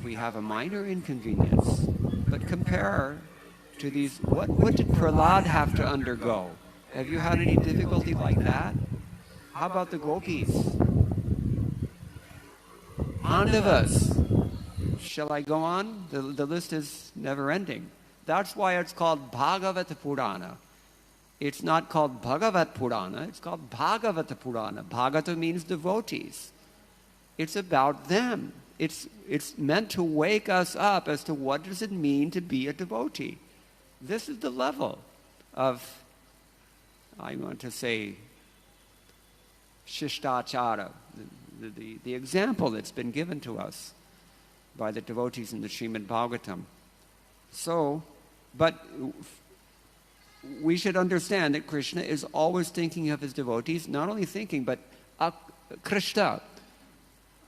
we have a minor inconvenience. But compare to these, what did Prahlad have to undergo? Have you had any difficulty like that? How about the gopis? Pandavas. Shall I go on? The list is never ending. That's why it's called Bhagavata Purana. It's not called Bhagavat Purana, it's called Bhagavata Purana. Bhagavata means devotees. It's about them. It's meant to wake us up as to what does it mean to be a devotee. This is the level of, I want to say, Shishtachara, the example that's been given to us by the devotees in the Srimad Bhagavatam. So, but we should understand that Krishna is always thinking of his devotees, not only thinking, but Akrishta.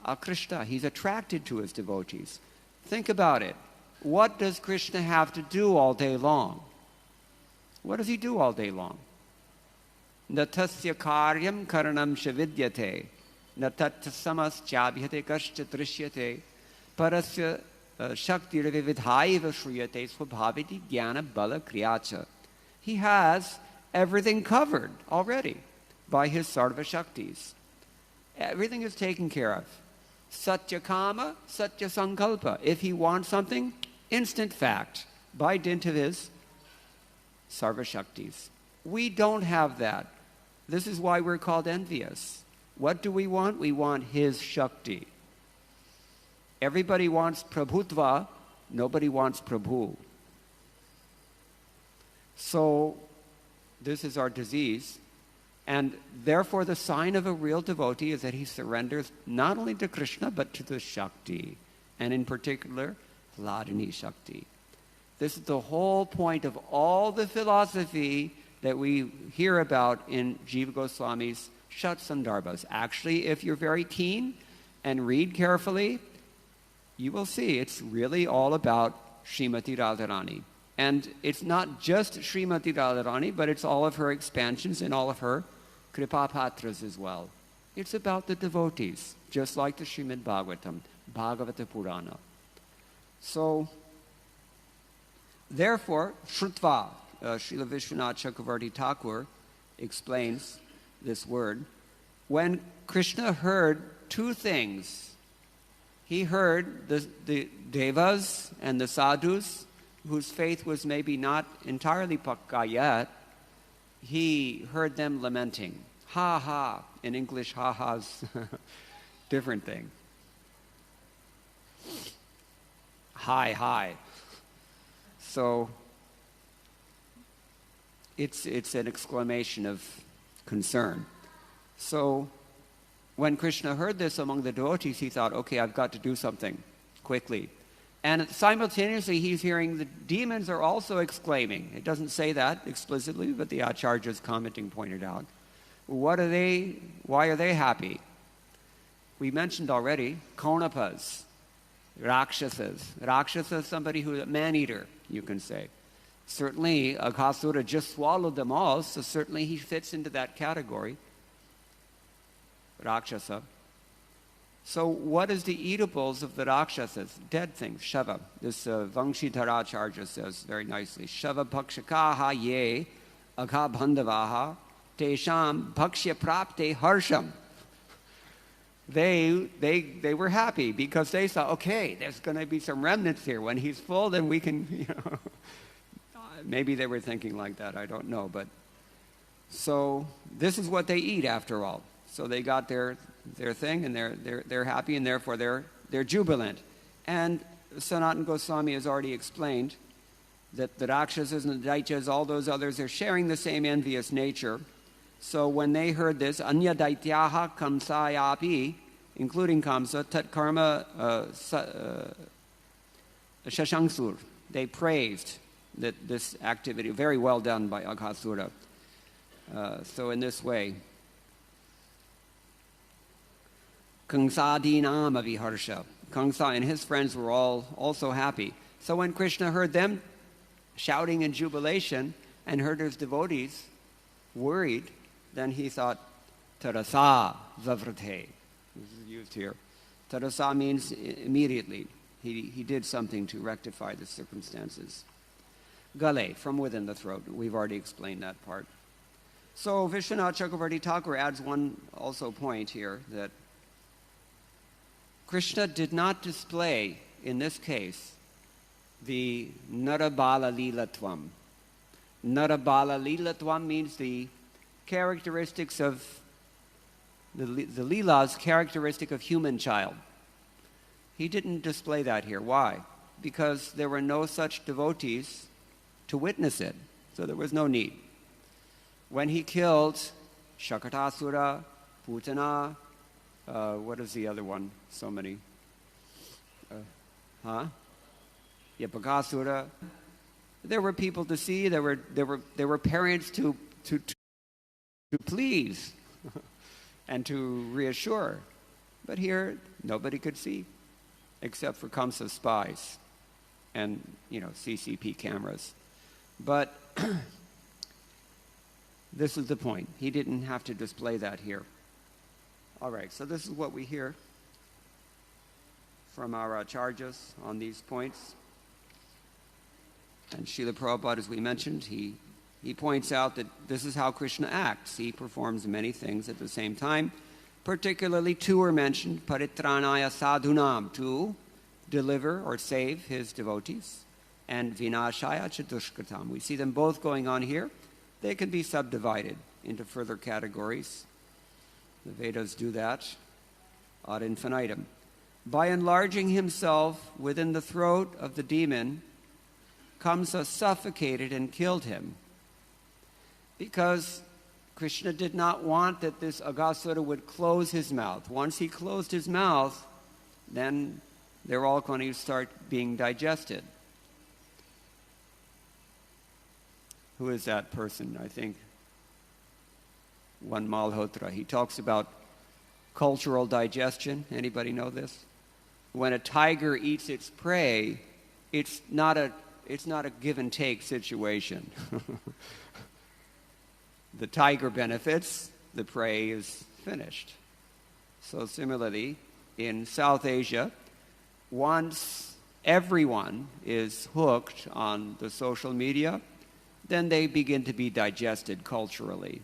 Akrishta, he's attracted to his devotees. Think about it. What does Krishna have to do all day long? What does he do all day long? Natasya karyam karanam shavidyate, natatsamas chabhyate kashcha drishyate, parasya shakti vividhaiva shriyate swabhaviti jnana bala kriyacha. He has everything covered already by his sarva shaktis. Everything is taken care of. Satya kama, satya sankalpa. If he wants something, instant fact, by dint of his sarva shaktis. We don't have that. This is why we're called envious. What do we want? We want his shakti. Everybody wants prabhutva, nobody wants prabhu. So, this is our disease. And therefore, the sign of a real devotee is that he surrenders not only to Krishna, but to the Shakti. And in particular, Hladini Shakti. This is the whole point of all the philosophy that we hear about in Jiva Goswami's Shat Sandarbhas. Actually, if you're very keen and read carefully, you will see it's really all about Srimati Radharani. And it's not just Srimati Radharani, but it's all of her expansions and all of her Kripapatras as well. It's about the devotees, just like the Srimad Bhagavatam, Bhagavata Purana. So, therefore, Shrutva, Srila Vishwanath Chakravarti Thakur explains this word. When Krishna heard two things, he heard the devas and the sadhus, whose faith was maybe not entirely pakka yet, he heard them lamenting. Ha ha. In English, ha ha's different thing. Hi, hi. So, it's an exclamation of concern. So, when Krishna heard this among the devotees, he thought, okay, I've got to do something quickly. And simultaneously, he's hearing the demons are also exclaiming. It doesn't say that explicitly, but the Acharya's commenting pointed out. Why are they happy? We mentioned already, Konapas, Rakshasas. Rakshasa is somebody who's a man-eater, you can say. Certainly, Aghasura just swallowed them all, so certainly he fits into that category. Rakshasa. So what is the eatables of the Rakshasas? Dead things, Shava. This Vangshidharacharya says very nicely. Shava bhakshakaha ye agha bandhavaha tesham bhakshya prapte harsham. They were happy because they saw, okay, there's going to be some remnants here. When he's full, then we can, maybe they were thinking like that, I don't know. But so this is what they eat after all. So they got their thing, and they're happy, and therefore they're jubilant. And Sanatana Goswami has already explained that the Rakshasas and the Daityas, all those others, are sharing the same envious nature. So when they heard this, Anya Daityaha Kamsayapi, including Kamsa, Tat Karma Shashangsur, they praised this activity. Very well done by Aghasura. So in this way, Kangsadinam aviharsha. Kangsa and his friends were all also happy. So when Krishna heard them shouting in jubilation and heard his devotees worried, then he thought, Tarasa Zavrate. This is used here. Tarasa means immediately. He did something to rectify the circumstances. Gale, from within the throat. We've already explained that part. So Vishwanath Chakravarti Thakur adds one also point here, that Krishna did not display, in this case, the Narabala Lilatvam. Narabala Lilatvam means the characteristics of the Leela's characteristic of human child. He didn't display that here. Why? Because there were no such devotees to witness it, so there was no need. When he killed Shakatasura, Putana, what is the other one? So many. Yapakasura. There were people to see. There were parents to please and to reassure. But here, nobody could see, except for Kamsa's spies and, CCP cameras. But this is the point. He didn't have to display that here. All right, so this is what we hear from our acharyas on these points. And Srila Prabhupada, as we mentioned, he points out that this is how Krishna acts. He performs many things at the same time. Particularly two are mentioned, paritranaya sadhunam, to deliver or save his devotees, and vinashaya chadushkatam. We see them both going on here. They can be subdivided into further categories. The Vedas do that ad infinitum. By enlarging himself within the throat of the demon, Kamsa suffocated and killed him, because Krishna did not want that this Aghasura would close his mouth. Once he closed his mouth, then they're all going to start being digested. Who is that person? I think one Malhotra. He talks about cultural digestion. Anybody know this? When a tiger eats its prey, it's not a give and take situation. The tiger benefits, the prey is finished. So similarly, in South Asia, once everyone is hooked on the social media, then they begin to be digested culturally.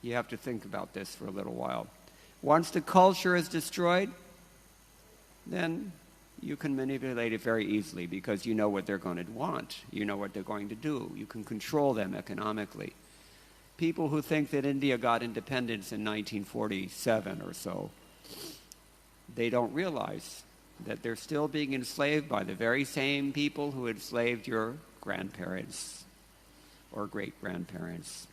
You have to think about this for a little while. Once the culture is destroyed, then you can manipulate it very easily, because you know what they're going to want. You know what they're going to do. You can control them economically. People who think that India got independence in 1947 or so, they don't realize that they're still being enslaved by the very same people who enslaved your grandparents or great-grandparents.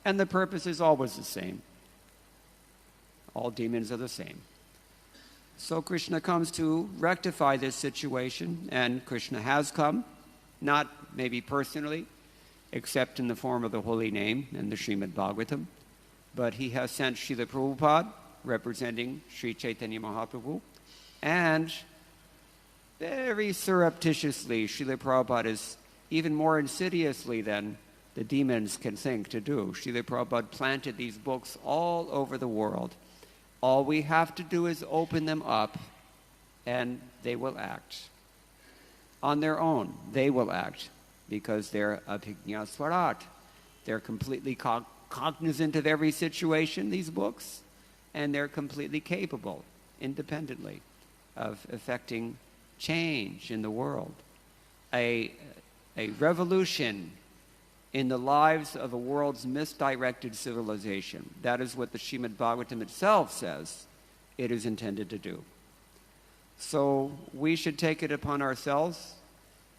And the purpose is always the same. All demons are the same. So Krishna comes to rectify this situation, and Krishna has come, not maybe personally, except in the form of the holy name and the Srimad Bhagavatam, but he has sent Srila Prabhupada, representing Sri Chaitanya Mahaprabhu, and very surreptitiously, Srila Prabhupada is even more insidiously than the demons can think to do. Srila Prabhupada planted these books all over the world. All we have to do is open them up, and they will act. On their own, they will act, because they're abhijñā swarat. They're completely cognizant of every situation, these books, and they're completely capable, independently, of effecting change in the world. A revolution in the lives of a world's misdirected civilization. That is what the Srimad Bhagavatam itself says it is intended to do. So we should take it upon ourselves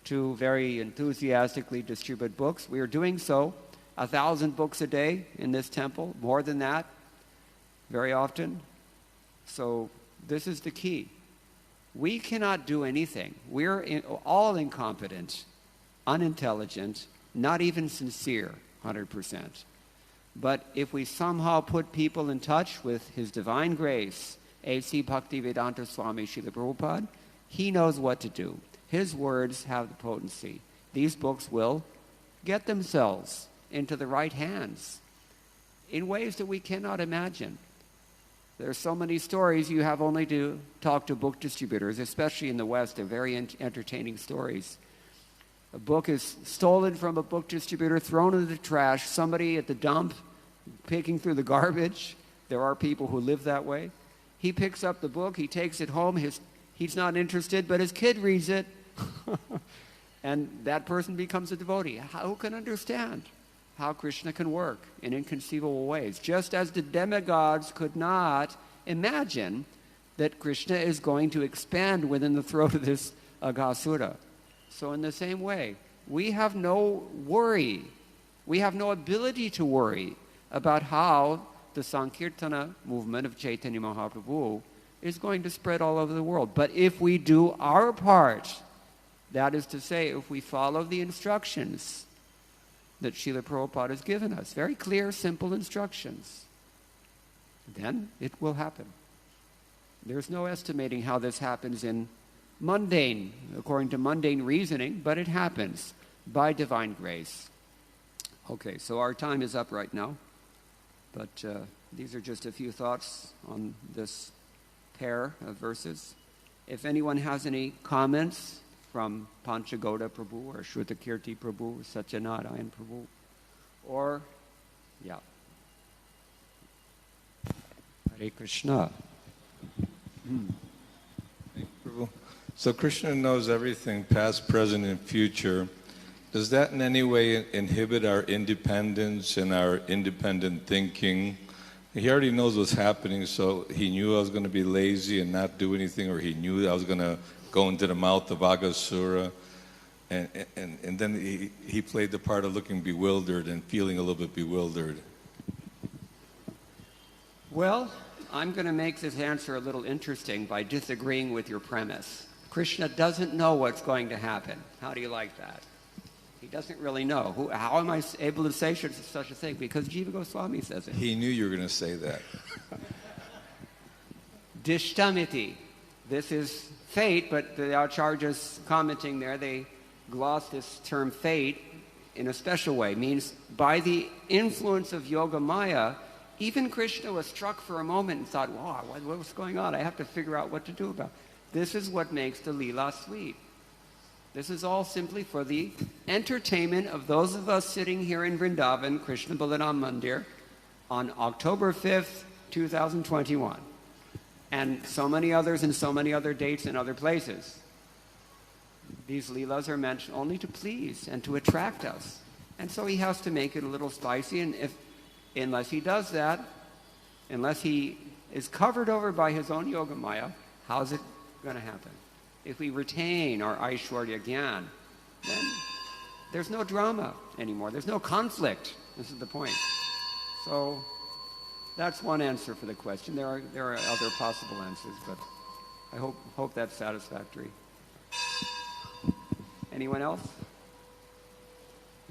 to very enthusiastically distribute books. We are doing so, 1,000 books a day in this temple, more than that, very often. So this is the key. We cannot do anything. We're all incompetent, unintelligent, not even sincere, 100%. But if we somehow put people in touch with His divine grace, A.C. Bhaktivedanta Swami Srila Prabhupada, he knows what to do. His words have the potency. These books will get themselves into the right hands in ways that we cannot imagine. There's so many stories, you have only to talk to book distributors, especially in the West. They're very entertaining stories. A book is stolen from a book distributor, thrown into the trash, somebody at the dump picking through the garbage. There are people who live that way. He picks up the book, he takes it home, he's not interested, but his kid reads it. And that person becomes a devotee. Who can understand how Krishna can work in inconceivable ways? Just as the demigods could not imagine that Krishna is going to expand within the throat of this Aghasura. So in the same way, we have no worry, we have no ability to worry about how the Sankirtana movement of Chaitanya Mahaprabhu is going to spread all over the world. But if we do our part, that is to say, if we follow the instructions that Srila Prabhupada has given us, very clear, simple instructions, then it will happen. There's no estimating how this happens according to mundane reasoning, but it happens by divine grace. Okay, so our time is up right now, but these are just a few thoughts on this pair of verses. If anyone has any comments from Panchagoda Prabhu or Shrutakirti Prabhu, Satyanarayan Prabhu, or, Hare Krishna. Thank you, Prabhu. So Krishna knows everything, past, present, and future. Does that in any way inhibit our independence and our independent thinking? He already knows what's happening, so he knew I was going to be lazy and not do anything, or he knew I was going to go into the mouth of Aghasura. And then he played the part of looking bewildered and feeling a little bit bewildered. Well, I'm going to make this answer a little interesting by disagreeing with your premise. Krishna doesn't know what's going to happen. How do you like that? He doesn't really know. How am I able to say such a thing? Because Jiva Goswami says it. He knew you were going to say that. Dishtamiti. This is fate, but the Acharya's commenting there, they gloss this term fate in a special way. It means by the influence of Yoga Maya, even Krishna was struck for a moment and thought, wow, what's going on? I have to figure out what to do about it. This is what makes the Leela sweet. This is all simply for the entertainment of those of us sitting here in Vrindavan, Krishna Balaram Mandir, on October 5th, 2021. And so many others and so many other dates in other places. These Leelas are meant only to please and to attract us. And so he has to make it a little spicy, and unless he does that, unless he is covered over by his own Yoga Maya, how's it going to happen? If we retain our Aishwarya Gyan, then there's no drama anymore. There's no conflict. This is the point. So that's one answer for the question. There are other possible answers, but I hope that's satisfactory. Anyone else?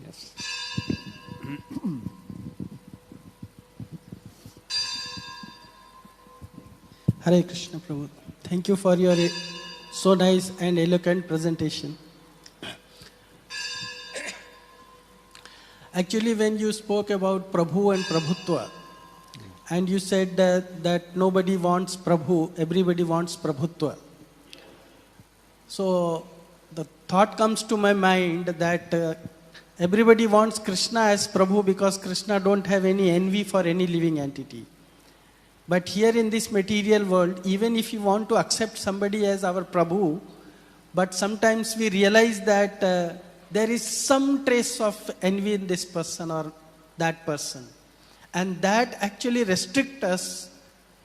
Yes. Hare Krishna Prabhu. Thank you for your so nice and eloquent presentation. Actually, when you spoke about Prabhu and Prabhutva, and you said that nobody wants Prabhu, everybody wants Prabhutva. So the thought comes to my mind that everybody wants Krishna as Prabhu because Krishna don't have any envy for any living entity. But here in this material world, even if you want to accept somebody as our Prabhu, but sometimes we realize that there is some trace of envy in this person or that person. And that actually restricts us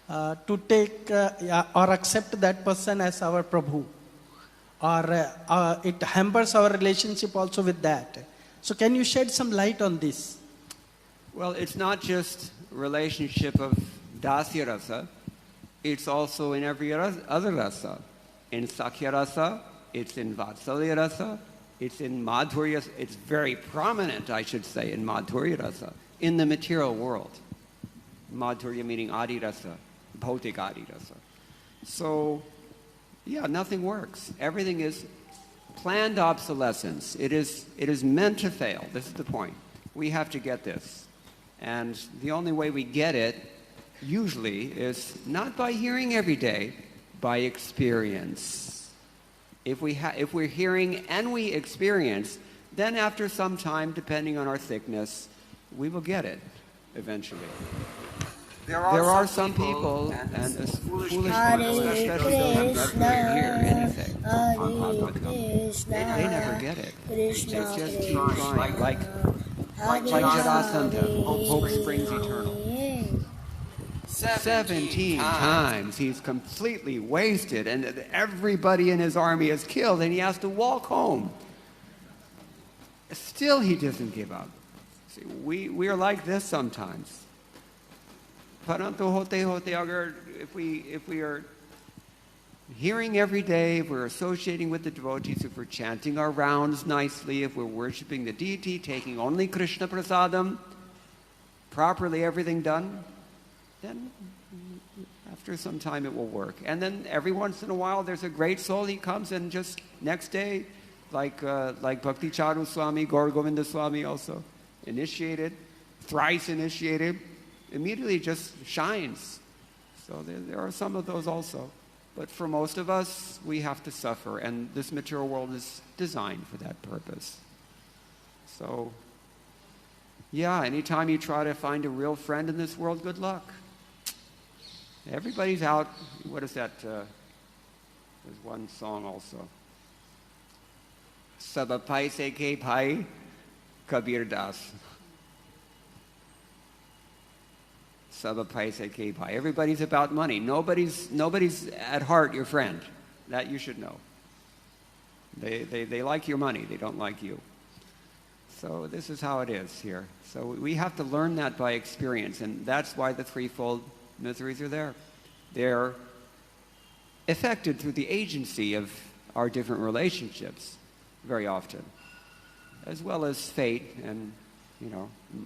to take or accept that person as our Prabhu. Or it hampers our relationship also with that. So can you shed some light on this? Well, it's not just relationship of Dasya Rasa, it's also in every other rasa. In Sakhya Rasa, it's in Vatsalya Rasa, it's in Madhurya, it's very prominent, I should say, in Madhurya Rasa, in the material world. Madhurya meaning Adi Rasa, Bhautik Adi Rasa. So, yeah, nothing works. Everything is planned obsolescence. It is meant to fail. This is the point. We have to get this. And the only way we get it usually is not by hearing every day, by experience. If we're hearing and we experience, then after some time, depending on our thickness, we will get it eventually. There are some people, and foolish people, especially those who never hear anything on Bhagavatam, they never get it. They just keep trying, like Jarasandha, hope springs eternal. 17 times he's completely wasted, and everybody in his army is killed, and he has to walk home. Still, he doesn't give up. See, we are like this sometimes. If we are hearing every day, if we're associating with the devotees, if we're chanting our rounds nicely, if we're worshiping the deity, taking only Krishna prasadam, properly everything done, then after some time it will work. And then every once in a while there's a great soul, he comes and just next day, like Bhakti Charu Swami, Gaur Govinda Swami also, initiated, thrice initiated, immediately just shines. So there are some of those also. But for most of us, we have to suffer, and this material world is designed for that purpose. So, yeah, anytime you try to find a real friend in this world, good luck. Everybody's out. What is that? There's one song also. Sab pai se ke bhai, Kabir Das. Sab pai se ke bhai. Everybody's about money. Nobody's at heart your friend. That you should know. They like your money. They don't like you. So this is how it is here. So we have to learn that by experience, and that's why the threefold miseries are there. They're affected through the agency of our different relationships very often, as well as fate, and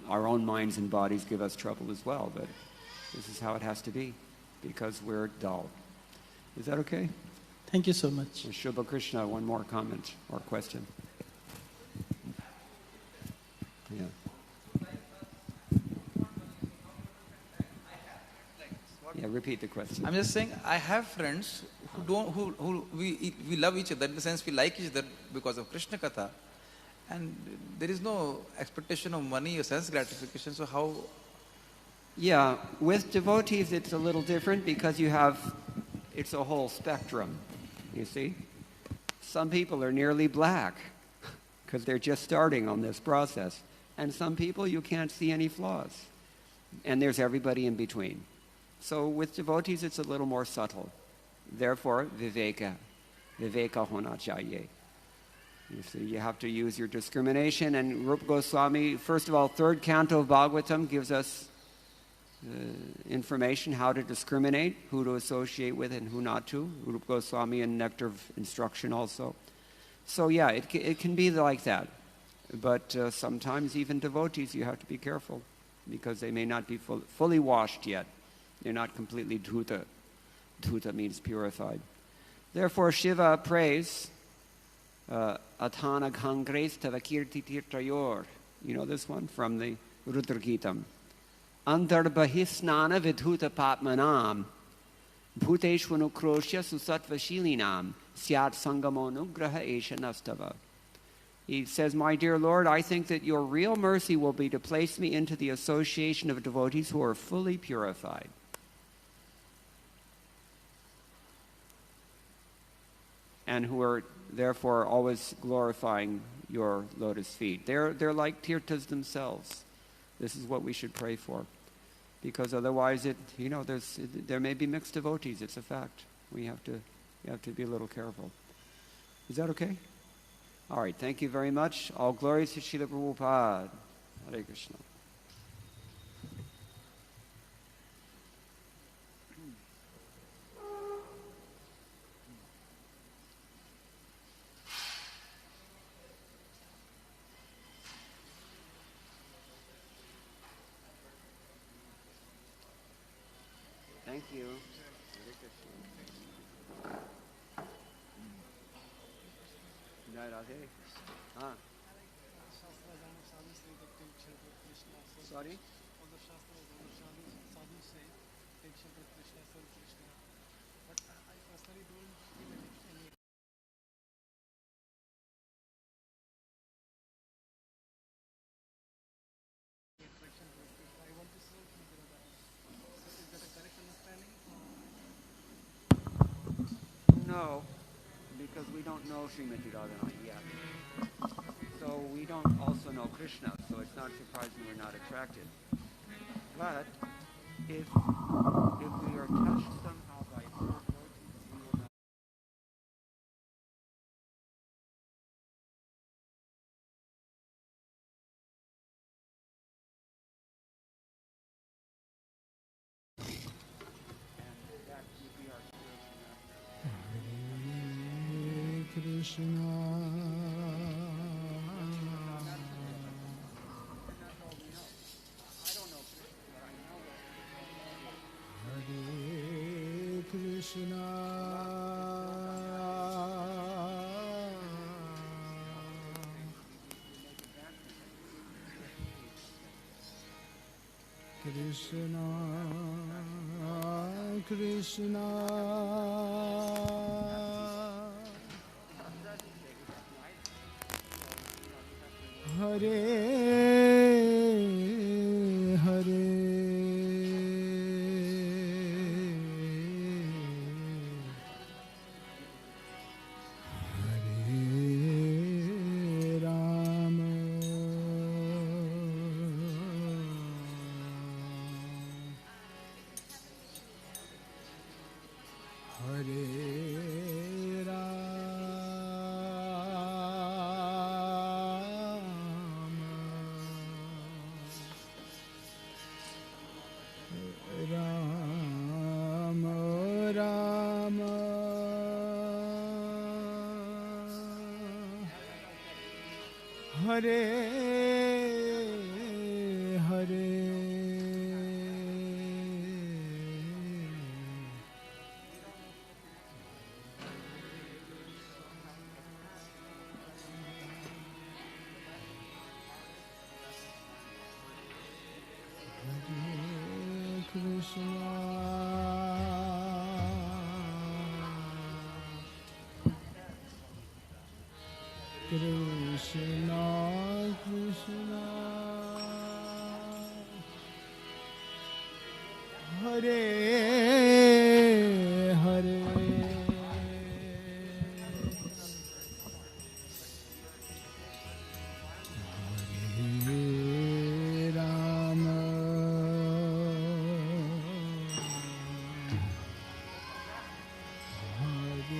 our own minds and bodies give us trouble as well, but this is how it has to be because we're dull. Is that okay? Thank you so much. Shubha Krishna, one more comment or question. Yeah. Yeah, repeat the question. I'm just saying, I have friends who we love each other in the sense we like each other because of Krishna Katha, and there is no expectation of money or sense gratification. So how? Yeah, with devotees it's a little different because it's a whole spectrum. You see, some people are nearly black because they're just starting on this process, and some people you can't see any flaws, and there's everybody in between. So with devotees, it's a little more subtle. Therefore, viveka hona chahiye. You see, you have to use your discrimination. And Rupa Goswami, first of all, third canto of Bhagavatam gives us information how to discriminate, who to associate with and who not to. Rupa Goswami in Nectar of Instruction also. So yeah, it can be like that. But sometimes even devotees, you have to be careful because they may not be fully washed yet. They're not completely dhuta. Dhuta means purified. Therefore, Shiva prays, Atana Gangres Tavakirti Tirtayor. You know this one from the Rudra Gitam. Antarbahisnana Vidhuta Patmanam Bhuteshvanukrosya Susatvashilinam Syat Sangamonugraha Esha Nastava. He says, my dear Lord, I think that your real mercy will be to place me into the association of devotees who are fully purified. And who are therefore always glorifying your lotus feet. They're like tirthas themselves. This is what we should pray for. Because otherwise there may be mixed devotees, it's a fact. We have to be a little careful. Is that okay? All right, thank you very much. All glories to Srila Prabhupada. Hare Krishna. Thank you. Hare Krishna. Jai Radhe. Sorry? No, because we don't know Srimati Radharani yet. So we don't also know Krishna, so it's not surprising we're not attracted. But if we are touched somehow by her devotees, we will know. And that would be our spiritual Krishna, Krishna, Hare, Hare, Hare Rama, Hare Rama, Rama, Hare, Hare. Krishna, Krishna, Hare, Hare, Hare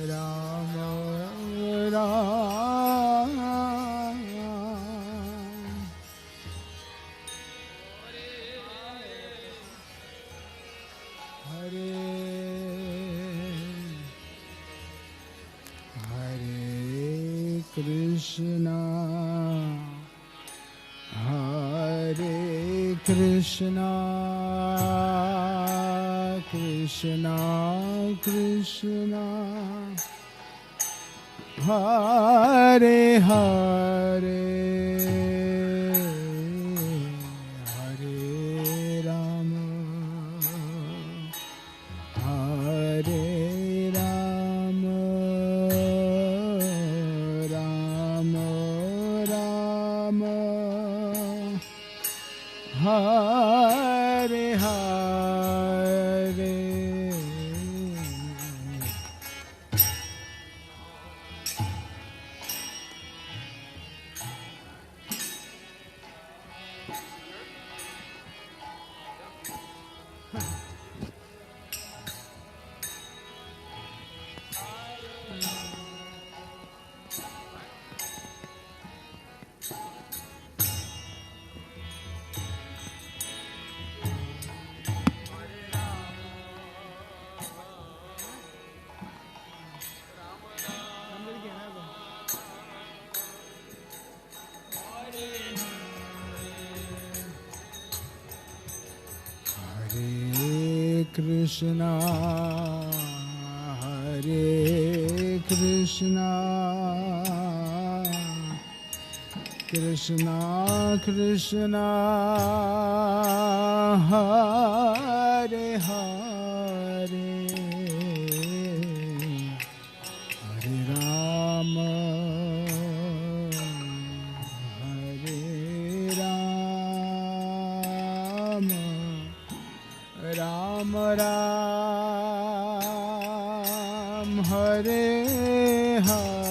Rama, Rama, Hare, Hare Krishna, Hare Krishna, Krishna, Krishna, Hare Hare, Hare Rama, Hare Rama, Rama Rama, Hare Hare. Hare Krishna, Hare Krishna, Krishna Krishna Hare Hare Hare Rama Hare Rama Rama Ram Hare Hare